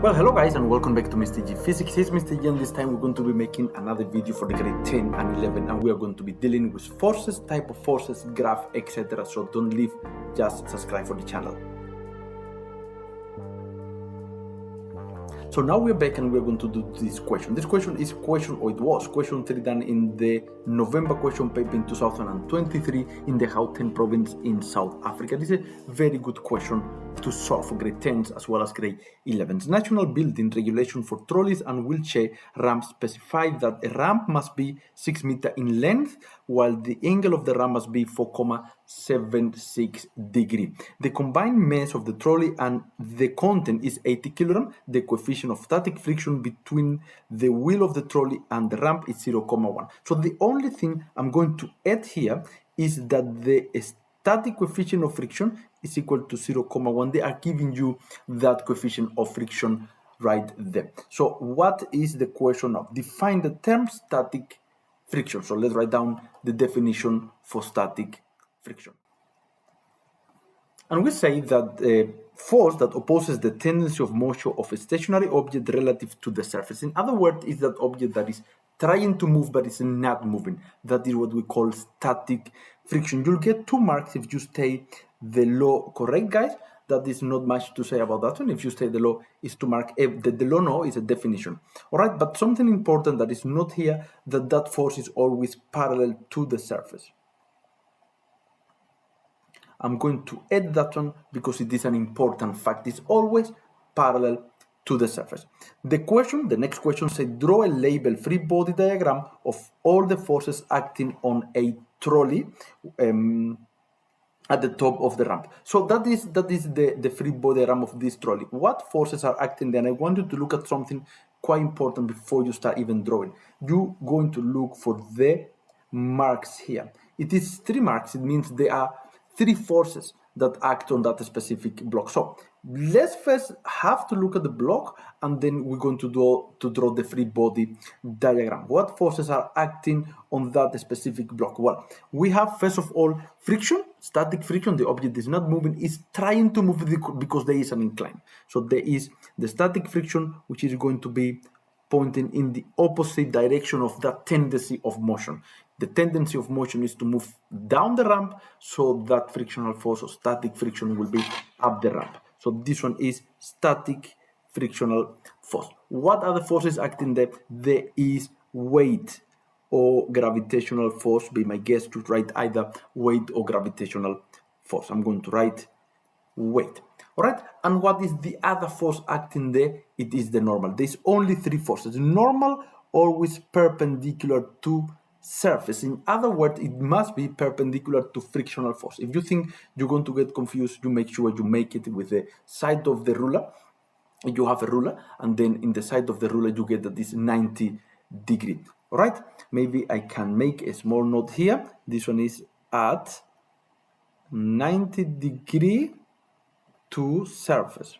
Well, hello guys and welcome back to Mr. G Physics. It's Mr. G and this time we're going to be making another video for the grade 10 and 11 and we are going to be dealing with forces, type of forces, graph, etc. So don't leave, just subscribe for the channel. So now we're back and we're going to do this question. This question is question 3 done in the November question paper in 2023 in the Gauteng province in South Africa. This is a very good question to solve for grade 10s as well as grade 11s. National building regulation for trolleys and wheelchair ramps specify that a ramp must be 6 meters in length while the angle of the ramp must be 4,76 degrees. The combined mass of the trolley and the content is 80 kilograms. The coefficient of static friction between the wheel of the trolley and the ramp is 0,1. So the only thing I'm going to add here is that the static coefficient of friction is equal to 0,1. They are giving you that coefficient of friction right there. So what is the question now? Define the term static friction. So let's write down the definition for static friction. And we say that force that opposes the tendency of motion of a stationary object relative to the surface. In other words, is that object that is trying to move but is not moving. That is what we call static friction. You'll get 2 marks if you stay the law correct, guys. That is not much to say about that one. If you stay the law is 2 marks. The law no is a definition. All right, but something important that is not here, that force is always parallel to the surface. I'm going to add that one because it is an important fact. It's always parallel to the surface. The next question says, draw a label free body diagram of all the forces acting on a trolley at the top of the ramp. So that is the free body diagram of this trolley. What forces are acting there? And I want you to look at something quite important before you start even drawing. You're going to look for the marks here. It is 3 marks. It means there are 3 forces that act on that specific block. So let's first have to look at the block and then we're going to draw the free body diagram. What forces are acting on that specific block? Well, we have first of all friction, static friction. The object is not moving, is trying to move because there is an incline. So there is the static friction, which is going to be pointing in the opposite direction of that tendency of motion. The tendency of motion is to move down the ramp, so that frictional force or static friction will be up the ramp. So this one is static frictional force. What are the forces acting there? There is weight or gravitational force. Be my guess to write either weight or gravitational force. I'm going to write weight. All right, and what is the other force acting there? It is the normal. There's only 3 forces. Normal, always perpendicular to surface. In other words, it must be perpendicular to frictional force. If you think you're going to get confused, you make sure you make it with the side of the ruler. You have a ruler, and then in the side of the ruler, you get that this 90 degree. All right, maybe I can make a small note here. This one is at 90 degree to surface.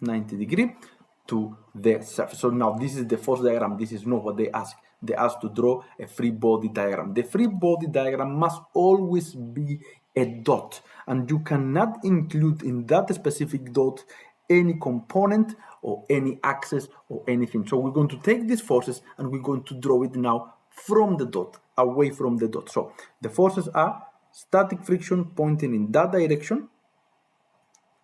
90 degree to the surface. So now this is the force diagram. This is not what they ask. They ask to draw a free body diagram. The free body diagram must always be a dot, and you cannot include in that specific dot any component or any axis or anything. So we're going to take these forces and we're going to draw it now from the dot, away from the dot. So the forces are static friction pointing in that direction.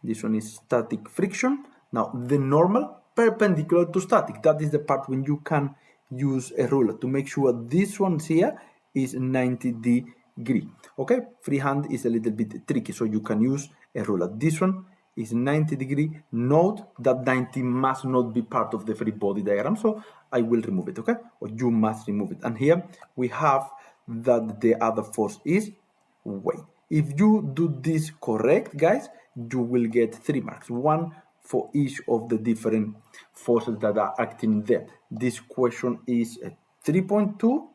This one is static friction. Now the normal perpendicular to static. That is the part when you can use a ruler to make sure this one here is 90 degree. Okay, freehand is a little bit tricky, so you can use a ruler. This one is 90 degree. Note that 90 must not be part of the free body diagram, so I will remove it, okay? Or you must remove it. And here we have that the other force is weight. If you do this correct, guys, you will get 3 marks, 1 for each of the different forces that are acting there. This question is a 3.2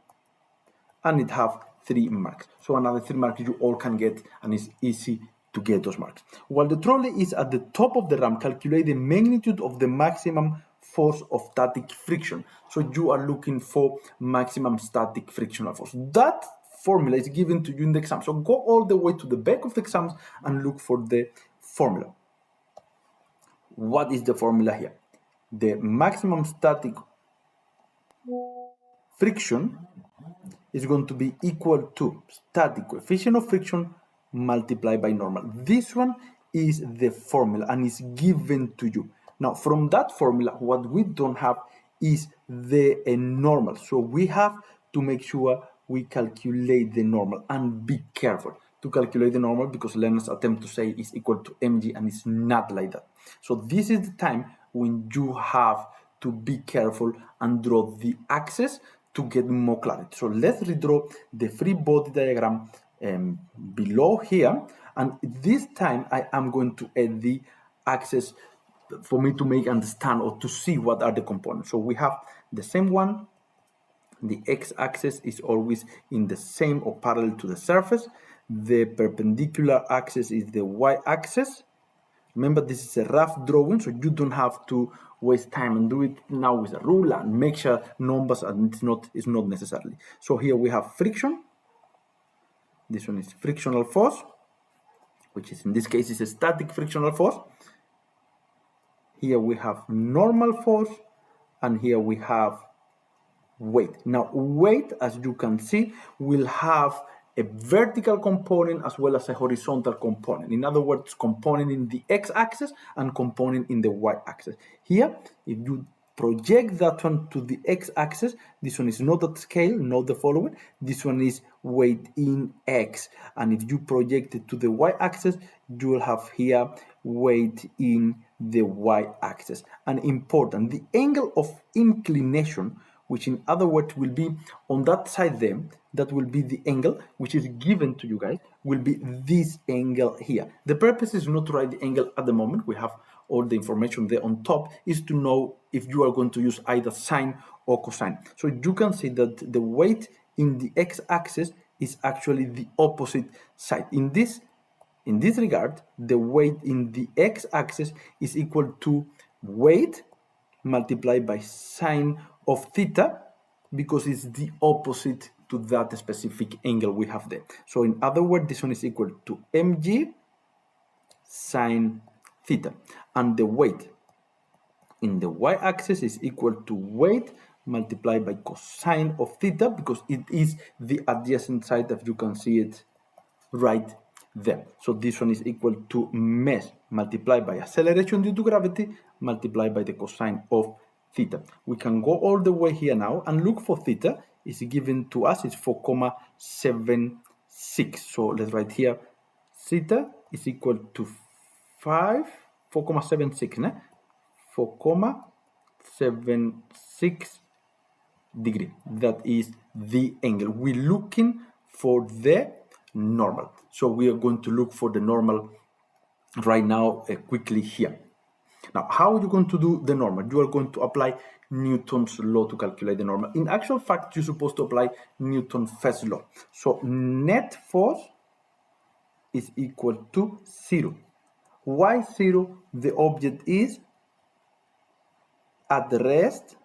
and it have 3 marks. So another 3 marks you all can get, and it's easy to get those marks. While the trolley is at the top of the ramp, calculate the magnitude of the maximum force of static friction. So you are looking for maximum static frictional force. That formula is given to you in the exam. So go all the way to the back of the exams and look for the formula. what is the formula here? The maximum static friction is going to be equal to static coefficient of friction multiplied by normal. This one is the formula and is given to you. Now, from that formula, what we don't have is the normal. So we have to make sure we calculate the normal, and be careful to calculate the normal because learners attempt to say is equal to mg, and it's not like that. So this is the time when you have to be careful and draw the axis to get more clarity. So let's redraw the free body diagram below here, and this time I am going to add the axis for me to make understand or to see what are the components. So we have the same one. The x-axis is always in the same or parallel to the surface. The perpendicular axis is the y-axis. Remember, this is a rough drawing, so you don't have to waste time and do it now with a ruler and make sure numbers are it's not necessarily. So here we have friction. This one is frictional force, which is in this case is a static frictional force. Here we have normal force, and here we have weight. Now, weight, as you can see, will have a vertical component as well as a horizontal component. In other words, component in the x-axis and component in the y-axis. Here, if you project that one to the x-axis, this one is not at scale, not the following. This one is weight in x. And if you project it to the y-axis, you will have here weight in the y-axis. And important, the angle of inclination, which in other words will be on that side there, that will be the angle which is given to you guys, will be this angle here. The purpose is not to write the angle at the moment. We have all the information there on top, is to know if you are going to use either sine or cosine. So you can see that the weight in the x-axis is actually the opposite side. In this regard, the weight in the x-axis is equal to weight multiplied by sine of theta, because it's the opposite to that specific angle we have there. So in other words, this one is equal to mg sine theta, and the weight in the y-axis is equal to weight multiplied by cosine of theta, because it is the adjacent side, if you can see it right there. So this one is equal to mass multiplied by acceleration due to gravity multiplied by the cosine of theta. We can go all the way here now and look for theta. Is given to us is 4,76. So let's write here theta is equal to 4,76, né? 4,76 degree. That is the angle. We're looking for the normal. So we are going to look for the normal right now quickly here. Now, how are you going to do the normal? You are going to apply Newton's law to calculate the normal. In actual fact, you're supposed to apply Newton's first law. So net force is equal to 0. Why 0? The object is at rest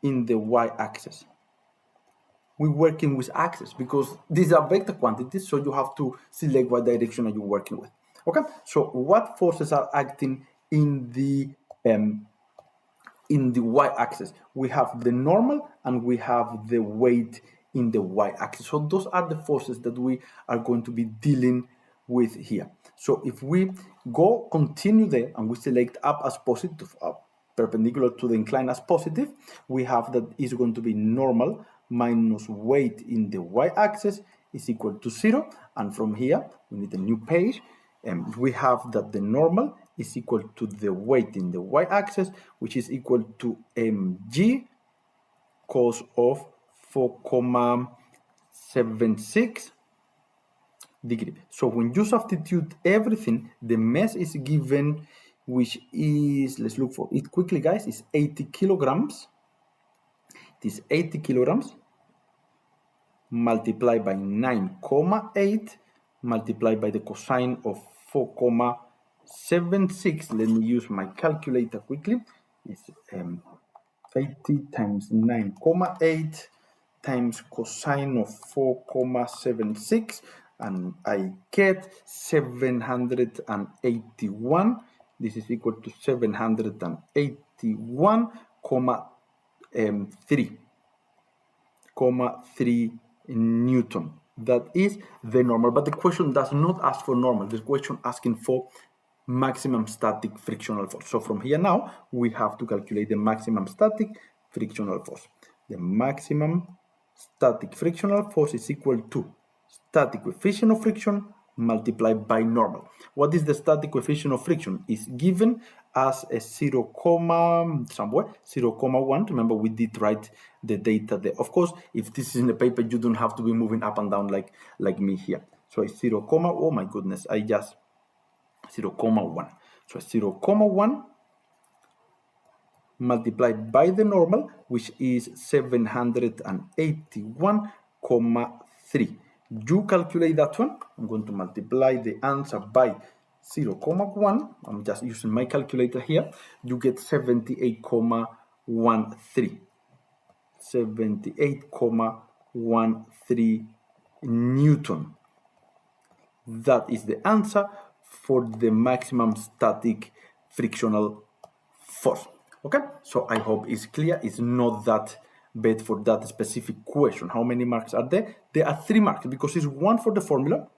in the y-axis. We're working with axis because these are vector quantities, so you have to select what direction are you working with. Okay, so what forces are acting in the y-axis? We have the normal and we have the weight in the y-axis. So those are the forces that we are going to be dealing with here. So if we continue there and we select up as positive, perpendicular to the incline as positive, we have that is going to be normal minus weight in the y-axis is equal to 0. And from here, we need a new page. And we have that the normal is equal to the weight in the y-axis, which is equal to mg cos of 4,76 degree. So when you substitute everything, the mass is given, which is, let's look for it quickly, guys, is 80 kilograms. It is 80 kilograms multiplied by 9,8 multiplied by the cosine of 4,76. Let me use my calculator quickly. It's 80 times 9,8 times cosine of 4,76, and I get 781 This is equal to 781,3 Newton. That is the normal. But the question does not ask for normal. The question asking for maximum static frictional force. So from here now, we have to calculate the maximum static frictional force. The maximum static frictional force is equal to static coefficient of friction multiplied by normal. What is the static coefficient of friction? Is given as a 0, somewhere 0,1. Remember, we did write the data there. Of course, if this is in the paper, you don't have to be moving up and down like me here. So it's 0, oh my goodness, I just 0,1. So 0,1 multiplied by the normal, which is 781,3. You calculate that one. I'm going to multiply the answer by 0,1. I'm just using my calculator here. You get 78,13. 78,13 Newton. That is the answer for the maximum static frictional force. Okay, so I hope it's clear. It's not that bad for that specific question. How many marks are there? There are 3 marks because it's 1 for the formula.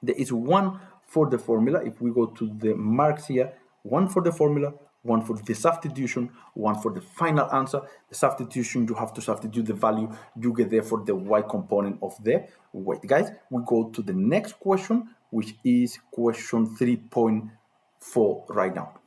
There is 1 for the formula. If we go to the marks here, 1 for the formula, 1 for the substitution, 1 for the final answer. The substitution, you have to substitute the value you get there for the y component of the weight. Guys, we go to the next question, which is question 3.4 right now.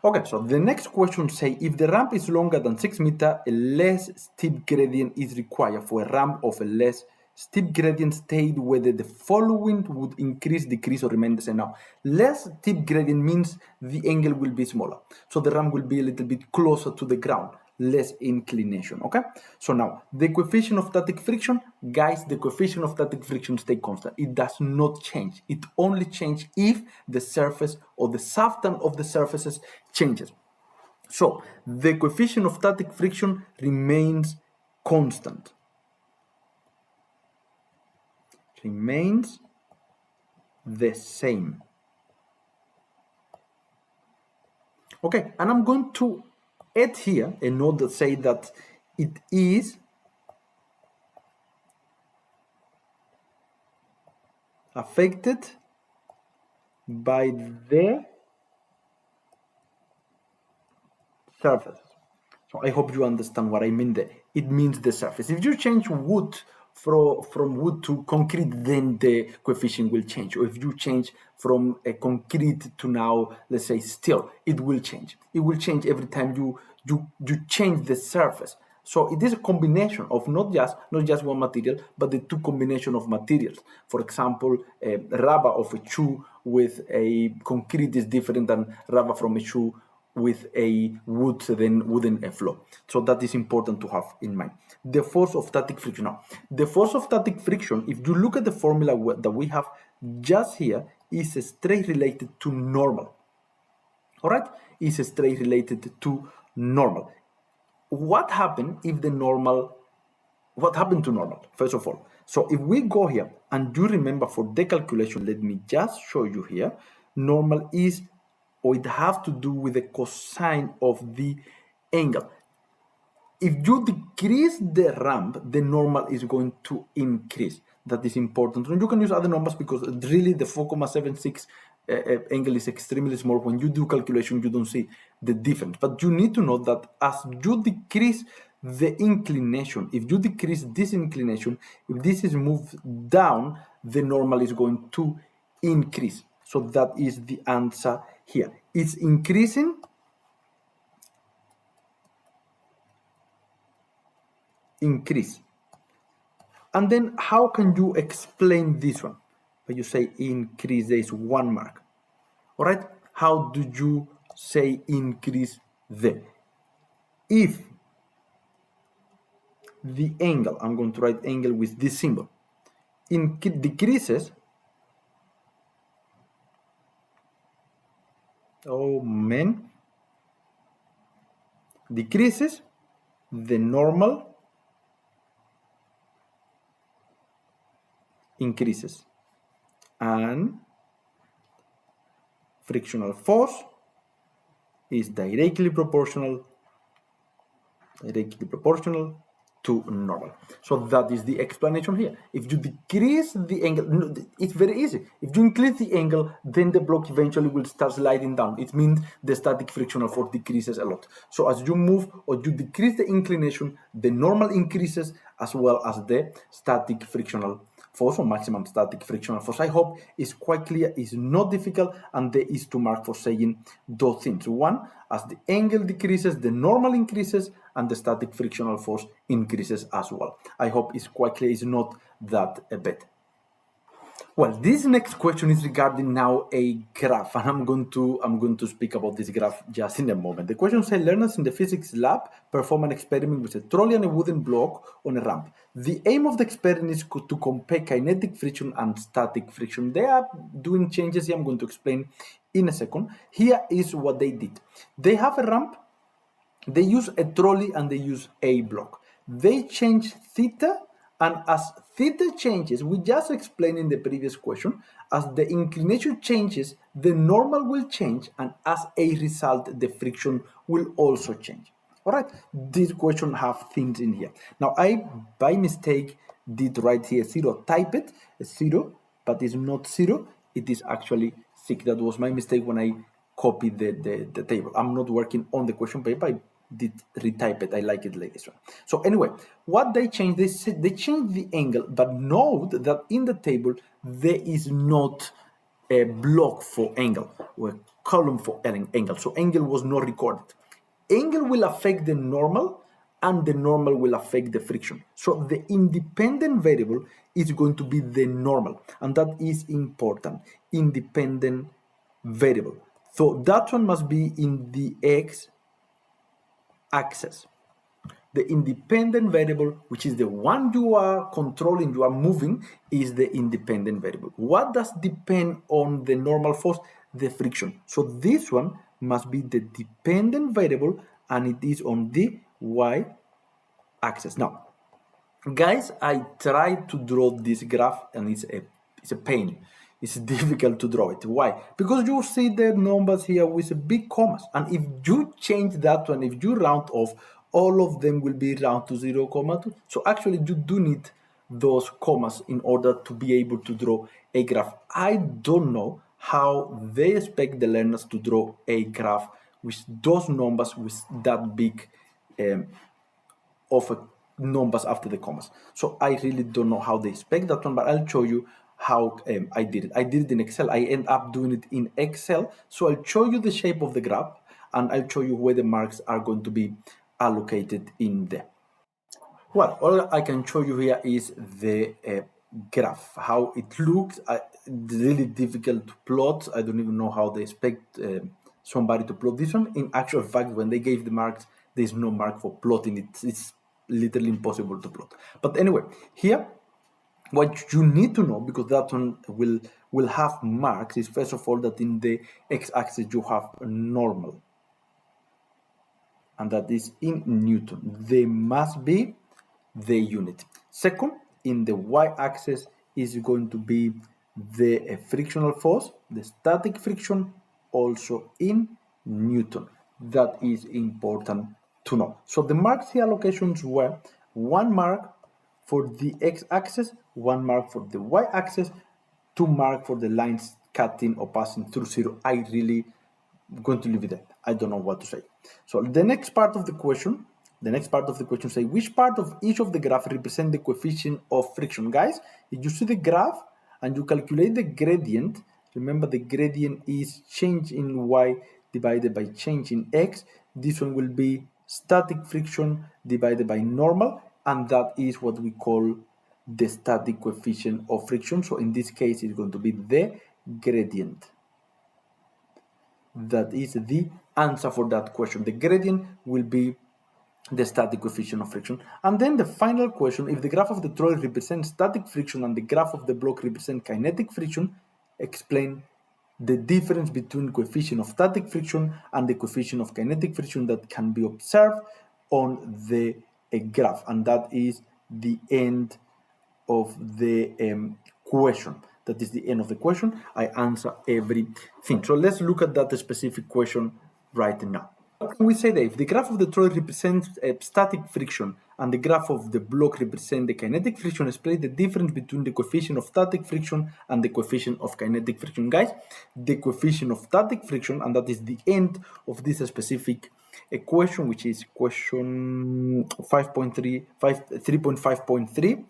Okay, so the next question say, if the ramp is longer than 6 meters, a less steep gradient is required for a ramp of a less steep gradient state, whether the following would increase, decrease, or remain the same. Now, less steep gradient means the angle will be smaller. So the ramp will be a little bit closer to the ground, less inclination, okay? So now, the coefficient of static friction, guys, the coefficient of static friction stay constant. It does not change. It only changes if the surface or the substance of the surfaces changes. So, the coefficient of static friction remains constant. Remains the same. Okay, and I'm going to add here a note that say that it is affected by the surface. So I hope you understand what I mean there. It means the surface. If you change wood from wood to concrete, then the coefficient will change. Or if you change from a concrete to now, let's say steel, it will change. It will change every time you change the surface. So it is a combination of not just one material, but the 2 combination of materials. For example, a rubber of a shoe with a concrete is different than rubber from a shoe with a wooden floor. So that is important to have in mind. The force of static friction. Now, the force of static friction, if you look at the formula that we have just here, is straight related to normal. All right, is straight related to normal. What happened if the normal? What happened to normal? First of all, so if we go here and you remember for the calculation, let me just show you here. Normal is, or it has to do with the cosine of the angle. If you decrease the ramp, the normal is going to increase. That is important. And you can use other numbers because really the 4,76 angle is extremely small. When you do calculation, you don't see the difference. But you need to know that as you decrease the inclination, if you decrease this inclination, if this is moved down, the normal is going to increase. So that is the answer here. It's increasing. Increase. And then how can you explain this one? When you say increase, there is 1 mark. All right? How do you say increase there? If the angle, I'm going to write angle with this symbol, decreases, decreases, the normal increases. And frictional force is directly proportional to normal. So that is the explanation here. If you decrease the angle, it's very easy. If you increase the angle, then the block eventually will start sliding down. It means the static frictional force decreases a lot. So as you move or you decrease the inclination, the normal increases as well as the static frictional force or maximum static frictional force. I hope it's quite clear, it's not difficult, and there is 2 marks for saying those things. One, as the angle decreases, the normal increases, and the static frictional force increases as well. I hope it's quite clear, it's not that bad. Well, this next question is regarding now a graph, and I'm going to speak about this graph just in a moment. The question says, learners in the physics lab perform an experiment with a trolley and a wooden block on a ramp. The aim of the experiment is to compare kinetic friction and static friction. They are doing changes here. I'm going to explain in a second. Here is what they did. They have a ramp, they use a trolley, and they use a block. They change theta, and as theta changes, we just explained in the previous question, as the inclination changes, the normal will change, and as a result, the friction will also change. All right, this question have things in here. Now, I, by mistake, did write here 0, type it, 0, but it's not 0, it is actually 6. That was my mistake when I copied the table. I'm not working on the question paper, I did retype it. I like it like this one. So anyway, what they changed, they changed the angle, but note that in the table there is not a block for angle or a column for angle. So angle was not recorded. Angle will affect the normal, and the normal will affect the friction. So the independent variable is going to be the normal, and that is important. Independent variable. So that one must be in the x axis. The independent variable, which is the one you are controlling, you are moving, is the independent variable. What does depend on the normal force? The friction. So this one must be the dependent variable, and it is on the y-axis. Now, guys, I tried to draw this graph, and it's a pain. It's difficult to draw it. Why? Because you see the numbers here with big commas, and if you change that one, if you round off, all of them will be round to 0,2. So actually, you do need those commas in order to be able to draw a graph. I don't know how they expect the learners to draw a graph with those numbers with that big of numbers after the commas. So I really don't know how they expect that one, but I'll show you how I did it. I did it in Excel. I end up doing it in Excel. So I'll show you the shape of the graph, and I'll show you where the marks are going to be allocated in there. Well, all I can show you here is the graph, how it looks. It's really difficult to plot. I don't even know how they expect somebody to plot this one. In actual fact, when they gave the marks, there's no mark for plotting it. It's literally impossible to plot. But anyway, here, what you need to know, because that one will have marks, is first of all that in the x-axis you have a normal, and that is in Newton. They must be the unit. Second, in the y-axis is going to be the frictional force, the static friction, also in Newton. That is important to know. So the marks here allocations were 1 mark for the x-axis, 1 mark for the y-axis, 2 mark for the lines cutting or passing through 0. I really going to leave it there. I don't know what to say. So the next part of the question say which part of each of the graph represent the coefficient of friction. Guys, if you see the graph and you calculate the gradient, remember the gradient is change in y divided by change in x. This one will be static friction divided by normal, and that is what we call the static coefficient of friction. So in this case, it's going to be the gradient. That is the answer for that question. The gradient will be the static coefficient of friction. And then the final question, if the graph of the trolley represents static friction and the graph of the block represents kinetic friction, explain the difference between coefficient of static friction and the coefficient of kinetic friction that can be observed on the graph. And that is the end of the question. that is the end of the question. I answer everything. So let's look at that specific question right now. What can we say that if the graph of the trolley represents static friction and the graph of the block represents the kinetic friction, explain the difference between the coefficient of static friction and the coefficient of kinetic friction. Guys, the coefficient of static friction, and that is the end of this specific equation, which is question 3.5.3.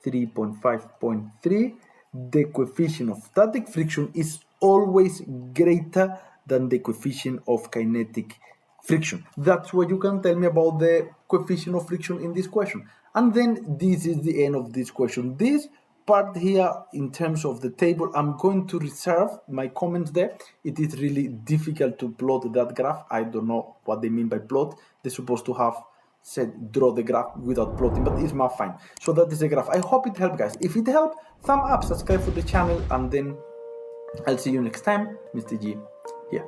3.5.3, the coefficient of static friction is always greater than the coefficient of kinetic friction. That's what you can tell me about the coefficient of friction in this question. And then this is the end of this question. This part here, in terms of the table, I'm going to reserve my comments there. It is really difficult to plot that graph. I don't know what they mean by plot. They're supposed to have said draw the graph without plotting, but it's not fine. So that is the graph. I hope it helped, guys. If it helped, thumb up, subscribe for the channel, and then I'll see you next time. Mr. G here.